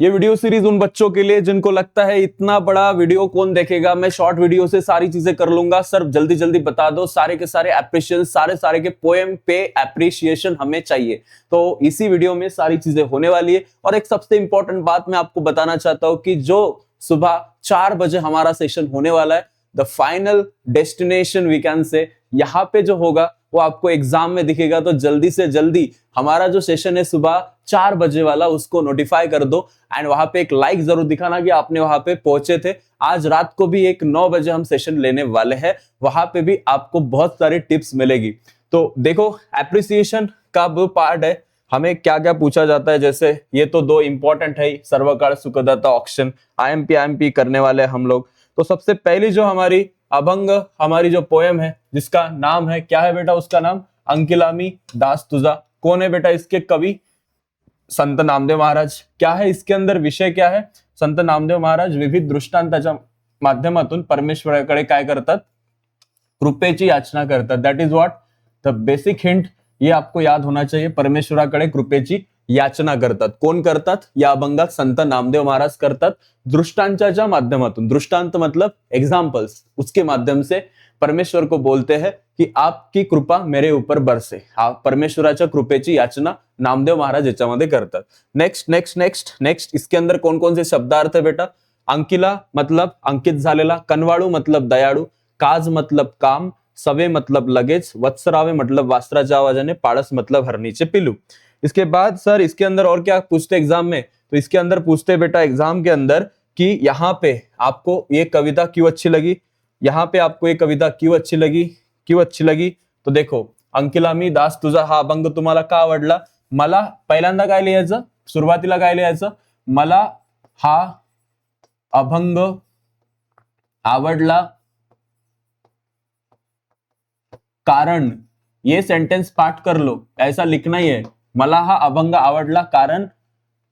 ये video series उन बच्चों के लिए जिनको लगता है इतना बड़ा वीडियो कौन देखेगा, मैं शॉर्ट वीडियो से सारी चीजें कर लूंगा। सर जल्दी जल्दी बता दो, सारे के सारे एप्रिशिएशन, सारे के पोएम पे एप्रिशिएशन हमें चाहिए। तो इसी वीडियो में सारी चीजें होने वाली है। और एक सबसे इंपॉर्टेंट बात मैं आपको बताना चाहता हूं कि जो सुबह 4 बजे हमारा सेशन होने वाला है, the final destination we can say, यहाँ पे जो होगा वो आपको एग्जाम में दिखेगा। तो जल्दी से जल्दी हमारा जो सेशन है सुबह 4 बजे वाला, उसको नोटिफाई कर दो एंड वहां पे एक लाइक जरूर दिखाना कि आपने वहां पे पहुंचे थे। आज रात को भी एक 9 बजे हम सेशन लेने वाले हैं, वहां पे भी आपको बहुत सारी टिप्स मिलेगी। तो देखो एप्रिसिएशन का वो पार्ट है, हमें क्या क्या पूछा जाता है। जैसे ये तो 2 इंपॉर्टेंट है, सर्वकाल सुखदाता ऑक्शन, आईएमपी करने वाले हम लोग। तो सबसे पहली जो हमारी अभंग, हमारी जो पोएम है जिसका नाम है, क्या है बेटा उसका नाम, अंकिलामी दास तुझा। कौन है बेटा इसके कवि, संत नामदेव महाराज। क्या है इसके अंदर विषय, क्या है, संत नामदेव महाराज विविध दृष्टांताच्या माध्यमातून परमेश्वराकडे काय करतात, कृपेची याचना करतात। That is what the basic hint, ये आपको याद होना चाहिए। परमेश्वराकडे कृपेची याचना करतात, कोण करतात, या अभंगात संत नामदेव महाराज करतात दृष्टांताच्या माध्यमातून। दृष्टांत मतलब एग्जाम्पल्स, उसके माध्यम से परमेश्वर को बोलते हैं कि आपकी कृपा मेरे ऊपर बरसे। हा परमेश्वराच्या कृपेची याचना नामदेव महाराज याच्यामध्ये करतात। नेक्स्ट नेक्स्ट नेक्स्ट नेक्स्ट इसके अंदर कौन कौन से शब्दार्थ है बेटा, अंकिला मतलब अंकित झालेला, कनवाळू मतलब दयाळू, काज मतलब काम, सवे मतलब लगेच, वत्सरावे मतलब वास्त्राच्या आवाजाने, पाळस मतलब हरणीचे पिलू। इसके बाद सर इसके अंदर और क्या पूछते एग्जाम में, तो इसके अंदर पूछते बेटा एग्जाम के अंदर कि यहाँ पे आपको ये कविता क्यों अच्छी लगी, यहाँ पे आपको ये कविता क्यों अच्छी लगी। तो देखो अंकिलामी दास तुझा हा अभंग तुम्हाला का आवडला। मला पहिल्यांदा काय लिहायचं, सुरुवातीला काय लिहायचं, मला हा अभंग आवडला कारण, ये सेंटेंस पाठ कर लो, ऐसा लिखना ही है। मला हा अभंग आवडला कारण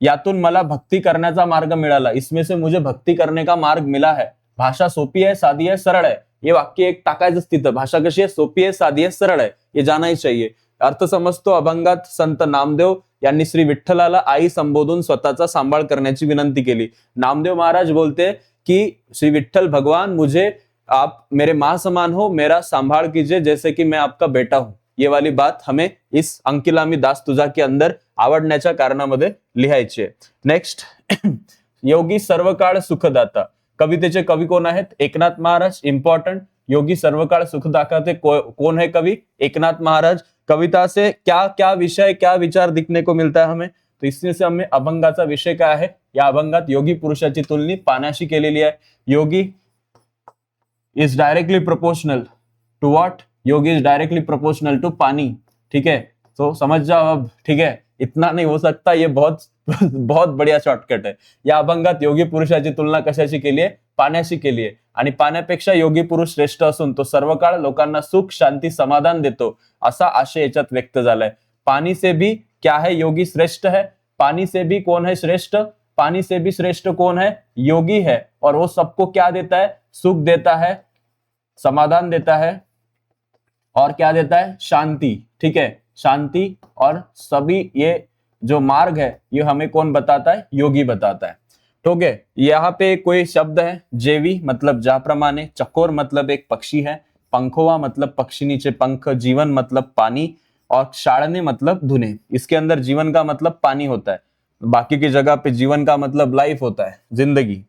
यातून मला भक्ती करण्याचा मार्ग मिळाला, इसमें से मुझे भक्ती करने का मार्ग मिला है। भाषा सोपी है, साधी है, सरळ है। ये वाक्य एक टाकायचं तिथं, भाषा कशी आहे, सोपी आहे, साधी आहे, सरळ आहे, ये जाना ही चाहिए। अर्थ समजतो, अभंगात संत नामदेव यांनी श्री विठ्ठलाला आई संबोधून स्वतःचा सांभाळ करण्याची विनंती केली। नामदेव महाराज बोलते कि श्री विठ्ठल भगवान, मुझे आप मेरे मां समान हो, मेरा संभाळ कीजिए जैसे कि मैं आपका बेटा हूं। ये वाली बात हमें इस अंकिलामी दास तुझा के अंदर आवडण्याच्या कारणामध्ये लिहायची आहे। नेक्स्ट योगी सर्वकाळ सुखदाता, कवितेचे कवी कोण आहेत, एकनाथ महाराज। इंपॉर्टेंट, योगी सर्वकाळ सुखदाता कौन है कवि, एकनाथ महाराज। कविता से क्या क्या विषय, क्या विचार दिखने को मिलता है हमें, तो इसमें से हमें अभंगाचा विषय काय आहे, या अभंगात योगी पुरुषाची तुलना पाण्याशी केलेली आहे। Yogi is directly proportional to what, Yogi is directly proportional to pani. ठीक है, तो समझ जाओ अब, ठीक है, इतना नहीं हो सकता, ये बहुत बहुत बढ़िया शॉर्टकट है। या अभंगात योगी पुरुषाची तुलना कशाची केली आहे, पाण्याशी केली आहे। आणि पाण्यापेक्षा योगी पुरुष श्रेष्ठ असून तो सर्व काळ लोकांना सुख शांती समाधान देतो, असा आशय याच्यात व्यक्त झालाय। पानी से भी क्या है, योगी श्रेष्ठ है। पानी से भी कौन है श्रेष्ठ, पानी से भी श्रेष्ठ कौन है, योगी है। और वो सबको क्या देता है, सुख देता है, समाधान देता है, और क्या देता है, शांति। ठीक है, शांति और सभी ये जो मार्ग है ये हमें कौन बताता है, योगी बताता है। ठीक है, यहाँ पे कोई शब्द है, जेवी मतलब जा प्रमाणे, चकोर मतलब एक पक्षी है, पंखोवा मतलब पक्षिणीचे पंख, जीवन मतलब पानी, और शाळने मतलब धुने। इसके अंदर जीवन का मतलब पानी होता है, बाकी की जगह पे जीवन का मतलब लाइफ होता है, जिंदगी।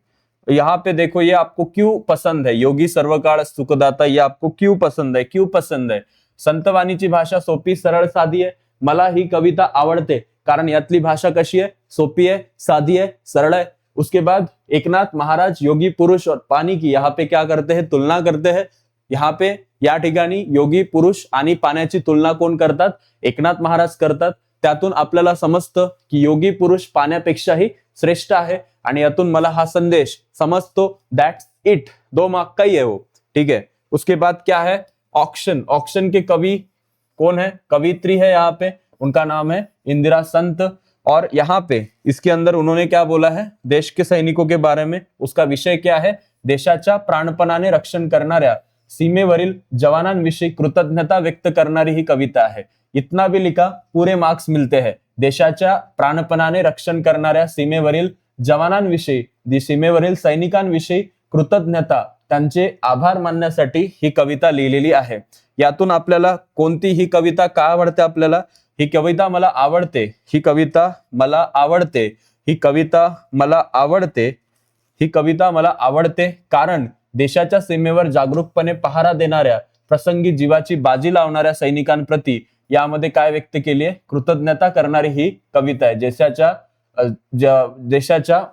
यहाँ पे देखो ये आपको क्यों पसंद है, योगी सर्वकाळ सुखदाता, ये आपको क्यों पसंद है, क्यों पसंद है। संतवाणीची भाषा सोपी सरळ साधी आहे, मला ही कविता आवडते कारण यातली भाषा कशी आहे, सोपी है, साधी है, सरळ है। उसके बाद एकनाथ महाराज योगी पुरुष और पानी की यहाँ पे क्या करते हैं, तुलना करते हैं। यहाँ पे या ठिकाणी योगी पुरुष आणि पाण्याची तुलना कोण करतात, एकनाथ महाराज करतात। त्यातून आपल्याला समजतं की योगी पुरुष पाण्यापेक्षाही श्रेष्ठ आहे, आणि यातून मला हा संदेश समजतो, दैट्स इट, 2 मार्क का ही है वो। ठीक है, उसके बाद क्या है, ऑक्शन। ऑक्शन के कवि कौन है, कवित्री है यहाँ पे, उनका नाम है इंदिरा संत। और यहाँ पे इसके अंदर उन्होंने क्या बोला है, देश के सैनिकों के बारे में। उसका विषय क्या है, देशाच्या प्राणपणाने रक्षण करणाऱ्या सीमेवरील जवानांविषयी कृतज्ञता व्यक्त करणारी ही कविता है। इतना भी लिखा, पूरे मार्क्स मिलते हैं। देशाच्या प्राणपणाने रक्षण करणाऱ्या सीमेवरील जवानांविषयी, सीमेवरील सैनिकांविषयी कृतज्ञता, त्यांचे आभार मानण्यासाठी ही कविता लिहिलेली आहे. यातून आपल्याला कोणती ही कविता का आवडते? आपल्याला ही कविता मला आवडते, ही कविता मला आवडते, ही कविता मला आवडते, ही कविता मला आवडते कारण देशाच्या सीमेवर जागरूकपणे पहारा देणाऱ्या, प्रसंगी जीवाची बाजी लावणाऱ्या सैनिकांप्रती यामध्ये काय व्यक्त केली आहे? कृतज्ञता करणारी ही कविता आहे. देशाच्या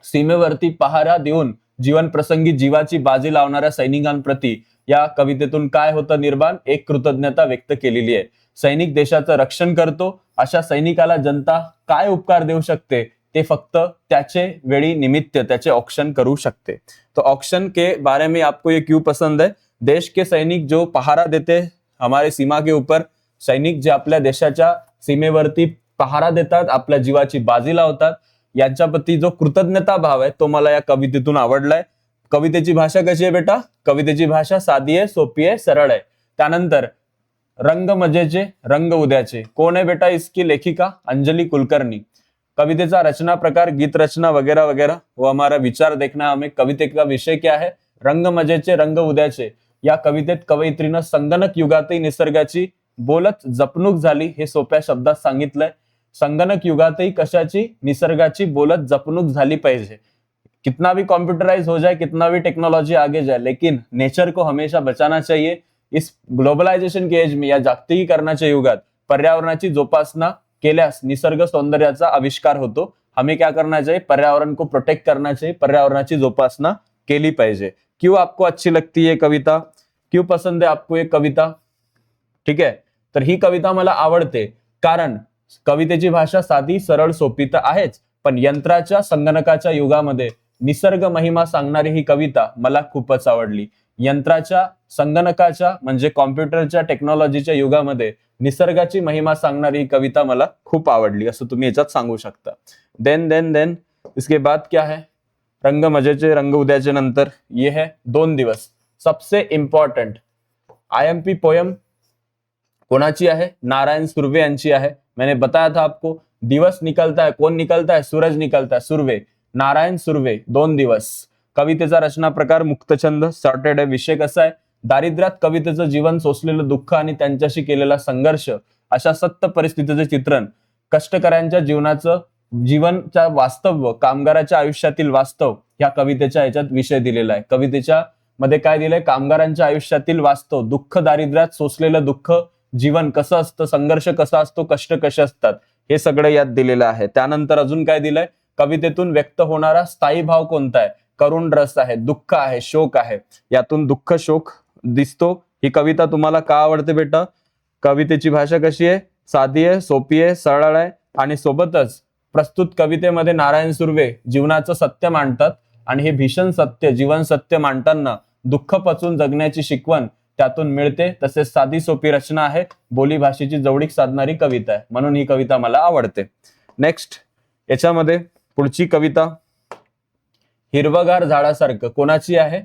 सीमेवरती पहारा देऊन जीवन प्रसंगी जीवाची बाजी लावणाऱ्या सैनिकांप्रती या कवितेतून काय होतं निर्माण? एक कृतज्ञता व्यक्त केलेली आहे. सैनिक देशाचं रक्षण करतो, अशा सैनिकाला जनता काय उपकार देऊ शकते? ते फक्त त्याचे वेळी निमित्त त्याचे ऑक्शन करू शकते. तो ऑक्शन के बारे में आपको ये क्यों पसंद है? देश के सैनिक जो पहारा देते हमारे सीमा के ऊपर, सैनिक जे आपल्या देशाच्या सीमेवरती पहारा देतात, आपल्या जीवाची बाजी लावतात, यांच्याप्रती जो कृतज्ञता भाव आहे तो मला या कवितेतून आवडलाय. कवितेची भाषा कशी आहे बेटा? कवितेची भाषा साधी आहे, सोपी आहे, सरळ आहे. त्यानंतर रंग मजेचे रंग उद्याचे, कोण आहे बेटा इसकी लेखिका? अंजली कुलकर्णी. कवितेचा रचना प्रकार गीत रचना वगैरह वगैरह, वो हमारा विचार देखना है हमें. कविते का विषय क्या है? रंग मजेचे रंग उद्याचे. या कवितेत कवयित्रीनं संगणक युगातही निसर्गाची बोलत जपणूक झाली हे सोप्या शब्दात सांगितलंय. संगणक युगातही कशाची? निसर्गाची बोलत जपणूक झाली पाहिजे. कितना भी कॉम्प्यूटराइज हो जाए, कितना भी टेक्नोलॉजी आगे जाए, लेकिन नेचर को हमेशा बचाना चाहिए. इस ग्लोबलायझेशन के एज में, या जागतिकीकरणाच्या युगात पर्यावरणाची जोपासना केल्यास निसर्ग सौंदर्याचा आविष्कार होतो. हमें क्या करना चाहिए? पर्यावरण को प्रोटेक्ट करना चाहिए, पर्यावरणाची जोपासना केली पाहिजे. क्यों आपको अच्छी लगती है कविता? क्यों पसंद है आपको ये कविता? ठीक आहे, तर ही कविता मला आवडते कारण कवितेची भाषा साधी, सरळ, सोपी तर आहेच, पण यंत्राच्या संगणकाच्या युगामध्ये निसर्ग महिमा सांगणारी ही कविता मला खूपच आवडली. यंत्राच्या संगणकाच्या म्हणजे कॉम्प्युटरच्या टेक्नॉलॉजीच्या युगामध्ये निसर्गाची महिमा सांगणारी ही कविता मला खूप आवडली, असं तुम्ही याच्यात सांगू शकता. देन इसके बाद क्या है? रंग मजेचे रंग उद्याचे नंतर ये है 2 दिवस. सबसे इंपॉर्टंट IMP पोयम कोणाची आहे? नारायण सुर्वे यांची आहे. मैंने बताया था आपको, दिवस निकलता है, कौन निकलता है? सूरज निकलता है, सुर्वे, नारायण सुर्वे. 2 दिवस. कवितेचा रचना प्रकार मुक्तछंद, सॉर्टेड आहे. विषय कसा आहे? दारिद्र्यात कवितेचं जीवन, सोसलेलं दुःख आणि त्यांच्याशी केलेला संघर्ष, अशा सत्य परिस्थितीचे चित्रण, कष्टकऱ्यांच्या जीवनच्या वास्तव, कामगाराच्या आयुष्यातील वास्तव या कवितेच्या याच्यात विषय दिलेला आहे. कवितेच्या मध्ये काय दिलंय? कामगारांच्या आयुष्यातील वास्तव, दुःख, दारिद्र्यात सोसलेलं दुःख, जीवन कसं असतं, संघर्ष कसा असतो, कष्ट कसे असतात, हे सगळं यात दिलेलं आहे. त्यानंतर अजून काय दिलंय? कवितेतून व्यक्त होणारा स्थायी भाव कोणता आहे? करुण रस आहे, दुःख आहे, शोक आहे. यातून दुःख, शोक दिसतो. ही कविता तुम्हाला का आवडते बेटा? कवितेची भाषा कशी आहे? साधी आहे, सोपी आहे, सरळ आहे आणि सोबतच प्रस्तुत कवितेमध्ये नारायण सुर्वे जीवनाचं सत्य मांडतात आणि हे भीषण सत्य, जीवन सत्य मांडताना दुःख पचून जगण्याची शिकवण त्यातून मिळते. तसेच साधी सोपी रचना आहे, बोली भाषेची जवळीक साधणारी कविता आहे, म्हणून ही कविता मला आवडते. नेक्स्ट याच्यामध्ये पुढची कविता हिरवगार झाडासारखं कोणाची आहे?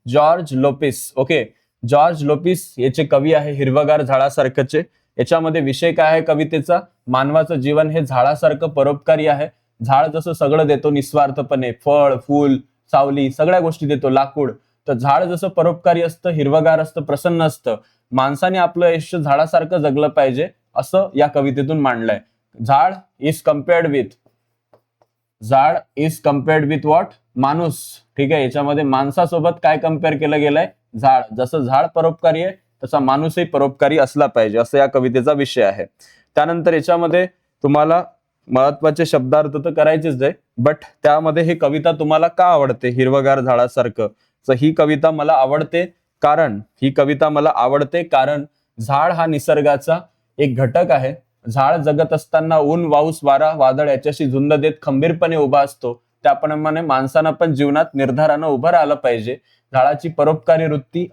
George Lopes. Okay, George Lopes याचे कवी आहे हिरवगार झाडासारखंचे. याच्यामध्ये विषय काय आहे कवितेचा? मानवाचं जीवन हे झाडासारखं परोपकारी आहे. झाड जसं सगळं देतो निस्वार्थपणे, फळ, फूल, सावली, सगळ्या गोष्टी देतो, लाकूड, तर झाड जसं परोपकारी असतं, हिरवगार असतं, प्रसन्न असतं, माणसाने आपलं आयुष्य झाडासारखं जगलं पाहिजे असं या कवितेतून मांडलंय. झाड इज कम्पेअर्ड विथ व्हॉट? माणूस. ठीक आहे, याच्यामध्ये माणसासोबत काय कम्पेअर केलं गेलंय? झाड. जसं झाड परोपकारी आहे तसा माणूसही परोपकारी असला पाहिजे, असं या कवितेचा विषय आहे. त्यानंतर याच्यामध्ये तुम्हाला महत्वाचे शब्दार्थ तर करायचेच आहे, बट त्यामध्ये ही कविता तुम्हाला का आवडते? हिरवगार झाडासारखं. तर ही कविता मला आवडते कारण झाड हा निसर्गाचा एक घटक आहे. झाड जगत असताना ऊन, पाऊस, वारा, वादळ याच्याशी झुंज देत खंबीरपणे उभा असतो. त्याप्रमाणे माणसानं पण जीवनात निर्धारानं उभं राहिलं पाहिजे. झाडाची परोपकारी वृत्ती,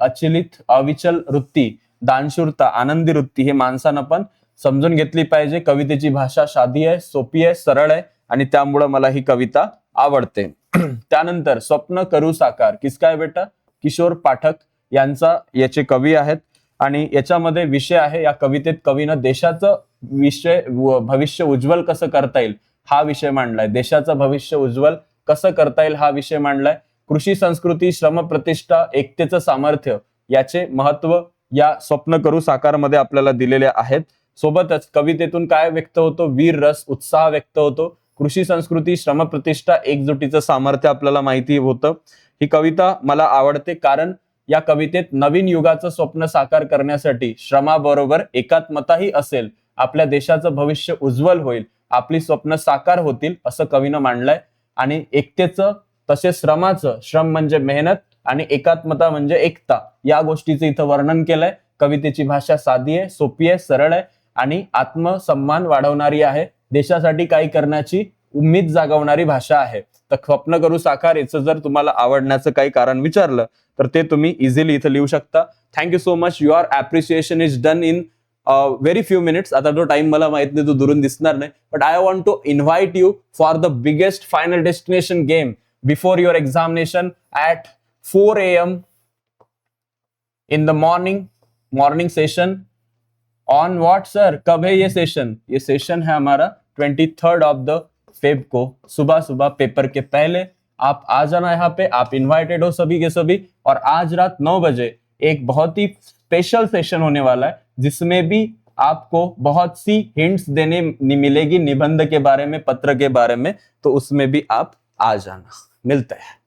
अविचल वृत्ती, दानशूरता, आनंदी वृत्ती हे माणसानं पण समजून घेतली पाहिजे. कवितेची भाषा साधी आहे, सोपी आहे, सरळ आहे आणि त्यामुळे मला ही कविता आवडते. त्यानंतर स्वप्न करू साकार किसका आहे बेटा? किशोर पाठक याचे कवी आहेत आणि याच्यामध्ये विषय आहे, या कवितेत कवीनं देशाचं भविष्य उज्ज्वल कसं करता येईल हा विषय मांडलाय, देशाचं भविष्य उज्ज्वल कसं करता येईल हा विषय मांडलाय, कृषी संस्कृती, श्रमप्रतिष्ठा, एकतेचं सामर्थ्य याचे महत्व या स्वप्न करू साकारमध्ये आपल्याला दिलेले आहेत. सोबतच कवितेतून काय व्यक्त होतो, वीर रस, उत्साह व्यक्त होतो. कृषी संस्कृती, श्रमप्रतिष्ठा, एकजुटीचं सामर्थ्य आपल्याला माहिती होतं. ही कविता मला आवडते कारण या कवितेत नवीन युगाचं स्वप्न साकार करण्यासाठी श्रमाबरोबर एकात्मताही असेल, आपल्या देशाचं भविष्य उज्ज्वल होईल, आपली स्वप्न साकार होतील असं कवीनं मांडलंय. आणि एकतेचं तसेच श्रमाचं, श्रम म्हणजे मेहनत आणि एकात्मता म्हणजे एकता, या गोष्टीचं इथं वर्णन केलंय. कवितेची भाषा साधी आहे, सोपी आहे, सरळ आहे आणि आत्मसन्मान वाढवणारी आहे. देशासाठी काही करण्याची उम्मीद जागवणारी भाषा आहे. तर स्वप्न करू साकार याचं जर तुम्हाला आवडण्याचं काही कारण विचारलं तर ते तुम्ही इझिली इथं लिहू शकता. Thank you so much. Your appreciation is done in very few minutes. आता तो टाइम मला माहित नाही, तो दुरून दिसणार नाही, but I want to invite you for the biggest final destination game before your examination at 4 AM in the morning session. On what sir? कब है ये सेशन? ये सेशन है हमारा 23rd ऑफ द फेब को, सुबह सुबह पेपर के पहले आप आ जाना यहाँ पे. आप इन्वाइटेड हो सभी के सभी. और आज रात 9 बजे एक बहुत ही स्पेशल सेशन होने वाला है जिसमें भी आपको बहुत सी हिंट्स देने मिलेगी निबंध के बारे में, पत्र के बारे में. तो उसमें भी आप आ जाना. मिलते हैं.